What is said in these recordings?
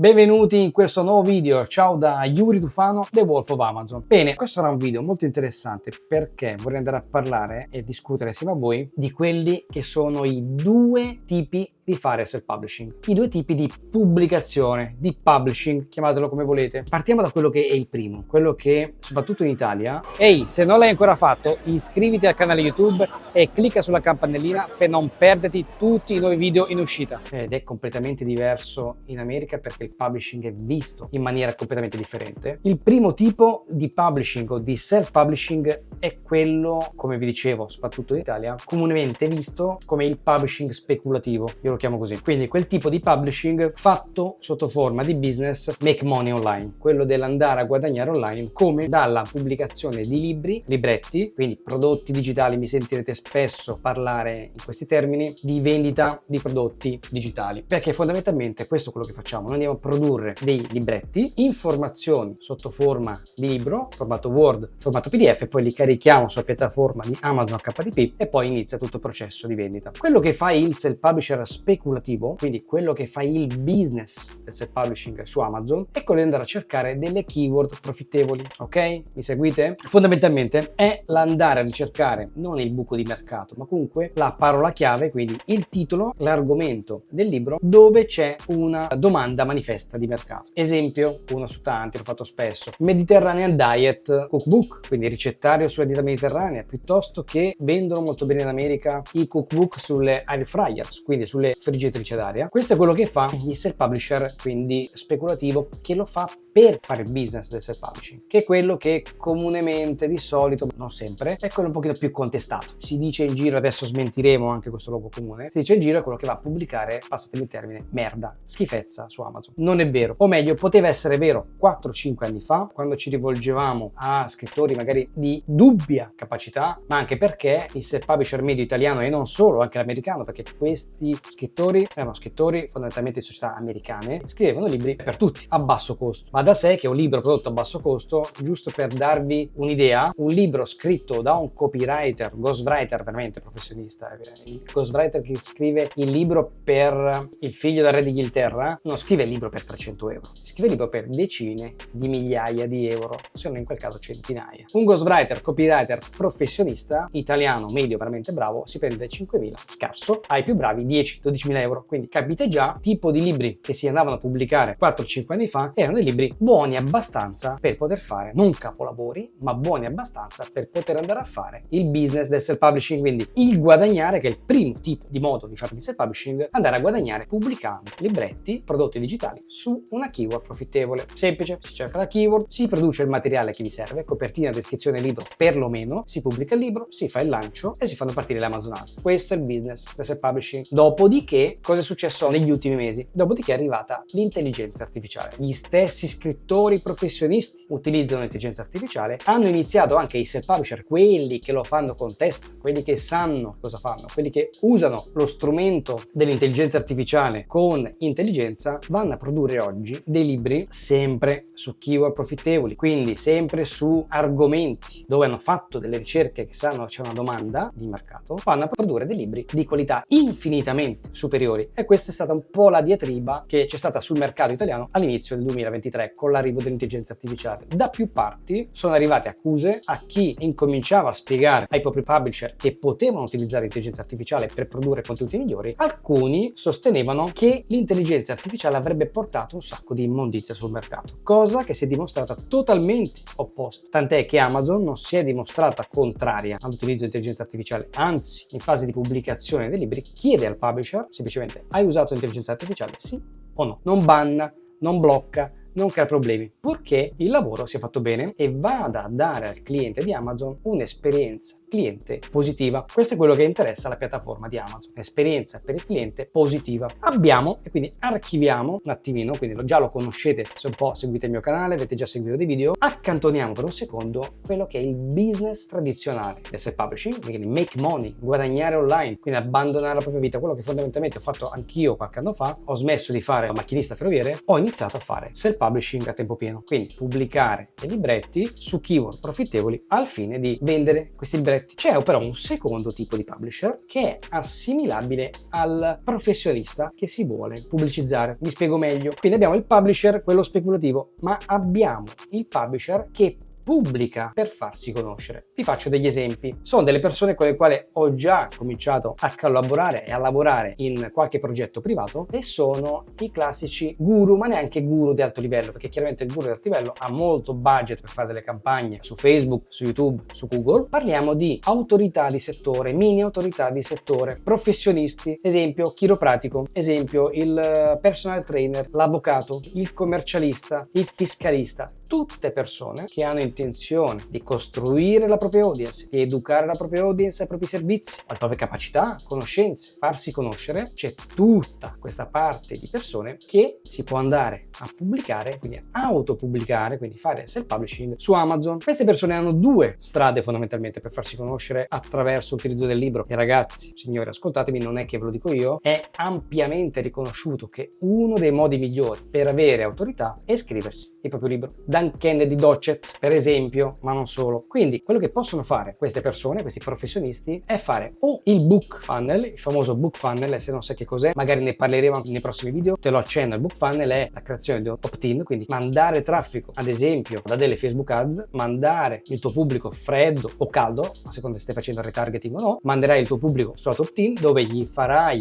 Benvenuti in questo nuovo video, ciao da Yuri Tufano, The Wolf of Amazon. Bene, questo sarà un video molto interessante perché vorrei andare a parlare e discutere insieme a voi di quelli che sono i due tipi di fare self-publishing, i due tipi di pubblicazione, di publishing, chiamatelo come volete. Partiamo da quello che è il primo, quello che soprattutto in Italia. Ehi, se non l'hai ancora fatto, iscriviti al canale YouTube e clicca sulla campanellina per non perderti tutti i nuovi video in uscita. Ed è completamente diverso in America perché il publishing è visto in maniera completamente differente. Il primo tipo di publishing o di self-publishing è quello, come vi dicevo, soprattutto in Italia, comunemente visto come il publishing speculativo, io lo chiamo così. Quindi quel tipo di publishing fatto sotto forma di business make money online, quello dell'andare a guadagnare online come dalla pubblicazione di libri, libretti, quindi prodotti digitali. Mi sentirete spesso parlare in questi termini di vendita di prodotti digitali, perché fondamentalmente questo è quello che facciamo. Noi andiamo a produrre dei libretti, informazioni sotto forma di libro, formato Word, formato PDF, e poi li carichiamo sulla piattaforma di Amazon HTTP e poi inizia tutto il processo di vendita. Quello che fa il self-publisher speculativo, quindi quello che fa il business del self-publishing su Amazon, è quello di andare a cercare delle keyword profittevoli, ok? Mi seguite? Fondamentalmente è l'andare a ricercare non il buco di mercato, ma comunque la parola chiave, quindi il titolo, l'argomento del libro dove c'è una domanda manifesta di mercato. Esempio, uno su tanti, l'ho fatto spesso, Mediterranean Diet Cookbook, quindi ricettario sulla dieta mediterranea, piuttosto che vendono molto bene in America i cookbook sulle air fryers, quindi sulle friggitrici ad aria. Questo è quello che fa il self-publisher, quindi speculativo, che lo fa per fare il business del self-publishing, che è quello che comunemente, di solito, non sempre, è quello un pochino più contestato. Si dice in giro, adesso smentiremo anche questo luogo comune, si dice in giro è quello che va a pubblicare, passatemi il termine, merda, schifezza su Amazon. Non è vero, o meglio, poteva essere vero 4-5 anni fa, quando ci rivolgevamo a scrittori magari di dubbia capacità, ma anche perché il self-publisher medio italiano e non solo, anche l'americano, perché questi scrittori erano scrittori fondamentalmente di società americane, scrivevano libri per tutti, a basso costo. Ma da sé che un libro prodotto a basso costo, giusto per darvi un'idea, un libro scritto da un copywriter, ghostwriter veramente professionista, il ghostwriter che scrive il libro per il figlio del re d'Inghilterra, non scrive il libro per 300 euro, scrive il libro per decine di migliaia di euro, se non in quel caso centinaia. Un ghostwriter, copywriter professionista, italiano, medio, veramente bravo, si prende 5.000, scarso, ai più bravi 10-12.000 euro. Quindi capite già, tipo di libri che si andavano a pubblicare 4-5 anni fa erano dei libri buoni abbastanza per poter fare, non capolavori, ma buoni abbastanza per poter andare a fare il business del self-publishing, quindi il guadagnare, che è il primo tipo di modo di fare di self-publishing, andare a guadagnare pubblicando libretti, prodotti digitali su una keyword profittevole. Semplice, si cerca la keyword, si produce il materiale che vi serve, copertina, descrizione, libro perlomeno, si pubblica il libro, si fa il lancio e si fanno partire le Amazon Ads. Questo è il business del self-publishing. Dopodiché, cosa è successo negli ultimi mesi? Dopodiché è arrivata l'intelligenza artificiale. Gli stessi scrittori professionisti utilizzano l'intelligenza artificiale, hanno iniziato anche i self-publisher, quelli che lo fanno con test, quelli che sanno cosa fanno, quelli che usano lo strumento dell'intelligenza artificiale con intelligenza, vanno a produrre oggi dei libri sempre su keyword profittevoli, quindi sempre su argomenti dove hanno fatto delle ricerche che sanno c'è una domanda di mercato, vanno a produrre dei libri di qualità infinitamente superiori. E questa è stata un po' la diatriba che c'è stata sul mercato italiano all'inizio del 2023 con l'arrivo dell'intelligenza artificiale. Da più parti sono arrivate accuse a chi incominciava a spiegare ai propri publisher che potevano utilizzare l'intelligenza artificiale per produrre contenuti migliori. Alcuni sostenevano che l'intelligenza artificiale avrebbe portato un sacco di immondizia sul mercato, cosa che si è dimostrata totalmente opposta, tant'è che Amazon non si è dimostrata contraria all'utilizzo di intelligenza artificiale, anzi in fase di pubblicazione dei libri chiede al publisher semplicemente: hai usato l'intelligenza artificiale, sì o no? Non banna, non blocca, non crea problemi, purché il lavoro sia fatto bene e vada a dare al cliente di Amazon un'esperienza cliente positiva. Questo è quello che interessa alla piattaforma di Amazon, un'esperienza per il cliente positiva. Abbiamo, e quindi archiviamo un attimino, quindi già lo conoscete se un po' seguite il mio canale, avete già seguito dei video, accantoniamo per un secondo quello che è il business tradizionale del self-publishing, quindi make money, guadagnare online, quindi abbandonare la propria vita, quello che fondamentalmente ho fatto anch'io qualche anno fa. Ho smesso di fare la macchinista ferroviere, ho iniziato a fare self-publishing publishing a tempo pieno, quindi pubblicare dei libretti su keyword profittevoli al fine di vendere questi libretti. C'è però un secondo tipo di publisher che è assimilabile al professionista che si vuole pubblicizzare. Vi spiego meglio. Quindi abbiamo il publisher, quello speculativo, ma abbiamo il publisher che pubblica per farsi conoscere. Vi faccio degli esempi. Sono delle persone con le quali ho già cominciato a collaborare e a lavorare in qualche progetto privato e sono i classici guru, ma neanche guru di alto livello, perché chiaramente il guru di alto livello ha molto budget per fare delle campagne su Facebook, su YouTube, su Google. Parliamo di autorità di settore, mini autorità di settore, professionisti, esempio chiropratico, esempio il personal trainer, l'avvocato, il commercialista, il fiscalista, tutte persone che hanno intenzione di costruire la propria audience, di educare la propria audience ai propri servizi, alle proprie capacità, conoscenze, farsi conoscere. C'è tutta questa parte di persone che si può andare a pubblicare, quindi autopubblicare, quindi fare self-publishing su Amazon. Queste persone hanno due strade fondamentalmente per farsi conoscere attraverso l'utilizzo del libro. E ragazzi, signori, ascoltatemi, non è che ve lo dico io, è ampiamente riconosciuto che uno dei modi migliori per avere autorità è scriversi il proprio libro. Dan Kennedy Docet, per esempio, ma non solo. Quindi quello che possono fare queste persone, questi professionisti, è fare o il book funnel, il famoso book funnel, e se non sai che cos'è, magari ne parleremo nei prossimi video, te lo accenno. Il book funnel è la creazione di un opt-in, quindi mandare traffico, ad esempio, da delle Facebook ads, mandare il tuo pubblico freddo o caldo, a seconda se stai facendo retargeting o no, manderai il tuo pubblico sulla tua opt-in, dove gli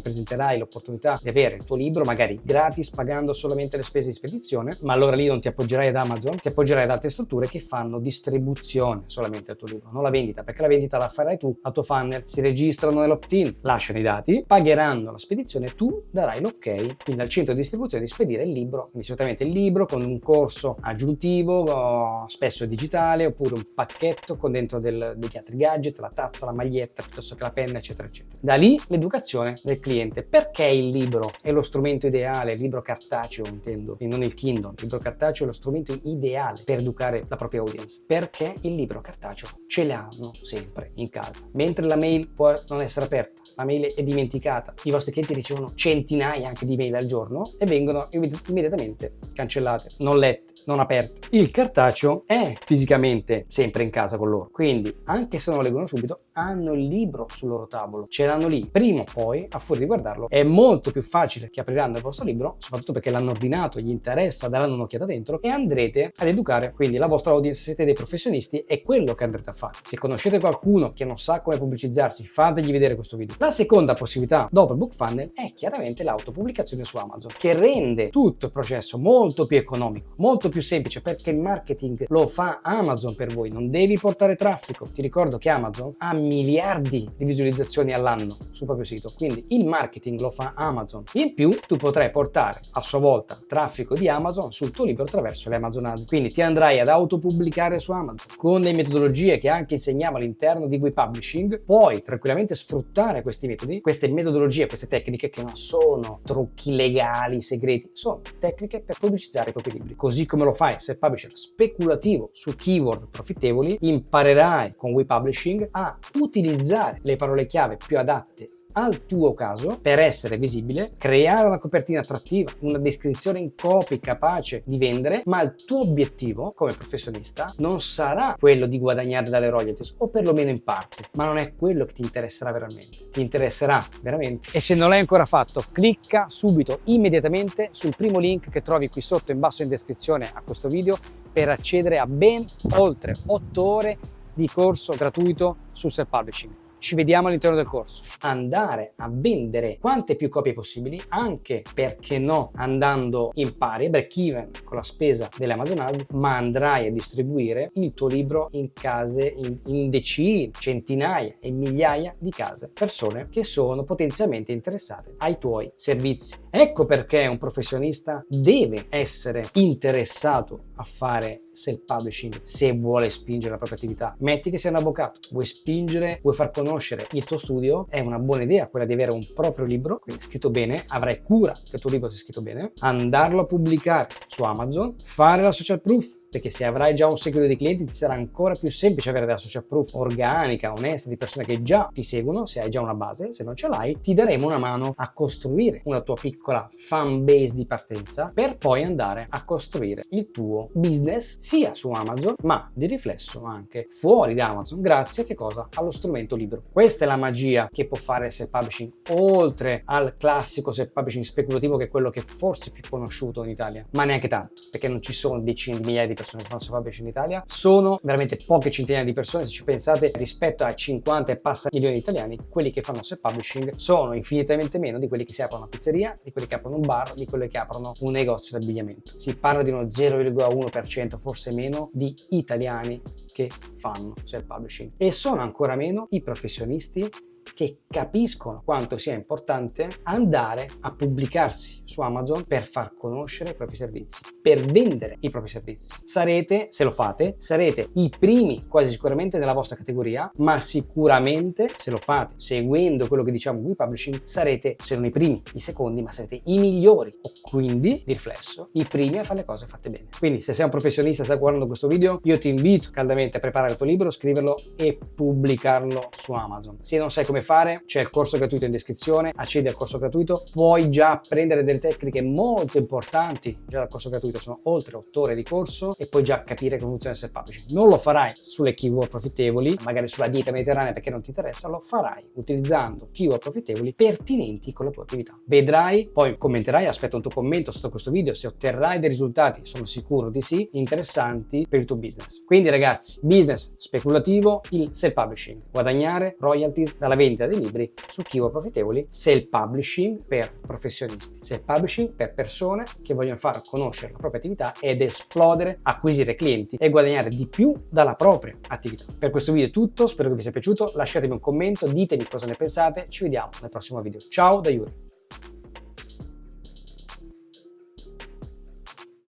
presenterai l'opportunità di avere il tuo libro, magari gratis, pagando solamente le spese di spedizione, ma allora lì non ti appoggerai ad Amazon, ti appoggerai ad altre strutture che fanno distribuzione solamente del tuo libro, non la vendita, perché la vendita la farai tu al tuo funnel. Si registrano nell'opt-in, lasciano i dati, pagheranno la spedizione, tu darai l'ok quindi al centro di distribuzione di spedire il libro, quindi solitamente il libro con un corso aggiuntivo, spesso digitale, oppure un pacchetto con dentro degli altri gadget, la tazza, la maglietta, piuttosto che la penna, eccetera eccetera. Da lì l'educazione del cliente. Perché il libro è lo strumento ideale, il libro cartaceo intendo, e non il Kindle, il libro cartaceo è lo strumento ideale per educare la propria audience, perché il libro cartaceo ce l'hanno sempre in casa, mentre la mail può non essere aperta, la mail è dimenticata, i vostri clienti ricevono centinaia anche di mail al giorno e vengono immediatamente cancellate, non lette, non aperte. Il cartaceo è fisicamente sempre in casa con loro, quindi anche se non lo leggono subito hanno il libro sul loro tavolo, ce l'hanno lì. Prima o poi, a furia di guardarlo, è molto più facile che apriranno il vostro libro, soprattutto perché l'hanno ordinato, gli interessa, daranno un'occhiata dentro e andrete ad educare quindi la vostra audience. Siete dei professionisti, è quello che andrete a fare. Se conoscete qualcuno che non sa come pubblicizzarsi, fategli vedere questo video. La seconda possibilità dopo il book funnel è chiaramente l'autopubblicazione su Amazon, che rende tutto il processo molto più economico, molto più semplice, perché il marketing lo fa Amazon per voi, non devi portare traffico. Ti ricordo che Amazon ha miliardi di visualizzazioni all'anno sul proprio sito, quindi il marketing lo fa Amazon. In più tu potrai portare a sua volta traffico di Amazon sul tuo libro attraverso le Amazon Ads, quindi ti andrai ad autopubblicare su Amazon con le metodologie che anche insegniamo all'interno di WePublishing. Puoi tranquillamente sfruttare questi metodi, queste metodologie, queste tecniche che non sono trucchi legali, segreti, sono tecniche per pubblicizzare i propri libri. Così come lo fai se publisher speculativo su keyword profittevoli, imparerai con WePublishing a utilizzare le parole chiave più adatte al tuo caso per essere visibile, creare una copertina attrattiva, una descrizione in copy capace di vendere, ma il tuo obiettivo come professionista non sarà quello di guadagnare dalle royalties, o perlomeno in parte, ma non è quello che ti interesserà veramente. Ti interesserà veramente, e se non l'hai ancora fatto, clicca subito, immediatamente sul primo link che trovi qui sotto in basso in descrizione a questo video per accedere a ben oltre 8 ore di corso gratuito sul self-publishing. Ci vediamo all'interno del corso. Andare a vendere quante più copie possibili, anche perché no andando in pari, break even con la spesa delle Amazon Ads, ma andrai a distribuire il tuo libro in case, in decine, centinaia e migliaia di case, persone che sono potenzialmente interessate ai tuoi servizi. Ecco perché un professionista deve essere interessato a fare self-publishing se vuole spingere la propria attività. Metti che sei un avvocato, vuoi spingere, vuoi far conoscere il tuo studio, è una buona idea quella di avere un proprio libro, quindi scritto bene, avrai cura che il tuo libro sia scritto bene, andarlo a pubblicare su Amazon, fare la social proof, perché se avrai già un seguito di clienti ti sarà ancora più semplice avere della social proof organica, onesta, di persone che già ti seguono, se hai già una base. Se non ce l'hai, ti daremo una mano a costruire una tua piccola fan base di partenza per poi andare a costruire il tuo business sia su Amazon, ma di riflesso anche fuori da Amazon, grazie a che cosa? Allo strumento libero. Questa è la magia che può fare il self-publishing, oltre al classico self-publishing speculativo, che è quello che forse è più conosciuto in Italia, ma neanche tanto, perché non ci sono decine di migliaia di persone che fanno self-publishing in Italia, sono veramente poche centinaia di persone, se ci pensate, rispetto ai 50 e passa milioni di italiani. Quelli che fanno self-publishing sono infinitamente meno di quelli che si aprono una pizzeria, di quelli che aprono un bar, di quelli che aprono un negozio di abbigliamento. Si parla di uno 0,1%, forse meno, di italiani che fanno self-publishing, e sono ancora meno i professionisti che capiscono quanto sia importante andare a pubblicarsi su Amazon per far conoscere i propri servizi, per vendere i propri servizi. Sarete, se lo fate, sarete i primi quasi sicuramente nella vostra categoria, ma sicuramente se lo fate seguendo quello che diciamo di publishing, sarete, se non i primi, i secondi, ma sarete i migliori, o quindi di riflesso i primi a fare le cose fatte bene. Quindi se sei un professionista e stai guardando questo video, io ti invito caldamente a preparare il tuo libro, scriverlo e pubblicarlo su Amazon. Se non sai come fare, c'è il corso gratuito in descrizione, accedi al corso gratuito, puoi già apprendere delle tecniche molto importanti, già dal corso gratuito sono oltre 8 ore di corso, e puoi già capire come funziona il self-publishing. Non lo farai sulle keyword profittevoli, magari sulla dieta mediterranea perché non ti interessa, lo farai utilizzando keyword profittevoli pertinenti con la tua attività. Vedrai, poi commenterai, aspetto un tuo commento sotto questo video se otterrai dei risultati, sono sicuro di sì, interessanti per il tuo business. Quindi ragazzi, business speculativo, il self-publishing, guadagnare royalties dalla vendita dei libri su keyword profittevoli, self-publishing per professionisti, self-publishing per persone che vogliono far conoscere la propria attività ed esplodere, acquisire clienti e guadagnare di più dalla propria attività. Per questo video è tutto, spero che vi sia piaciuto, lasciatemi un commento, ditemi cosa ne pensate, ci vediamo nel prossimo video. Ciao da Yuri!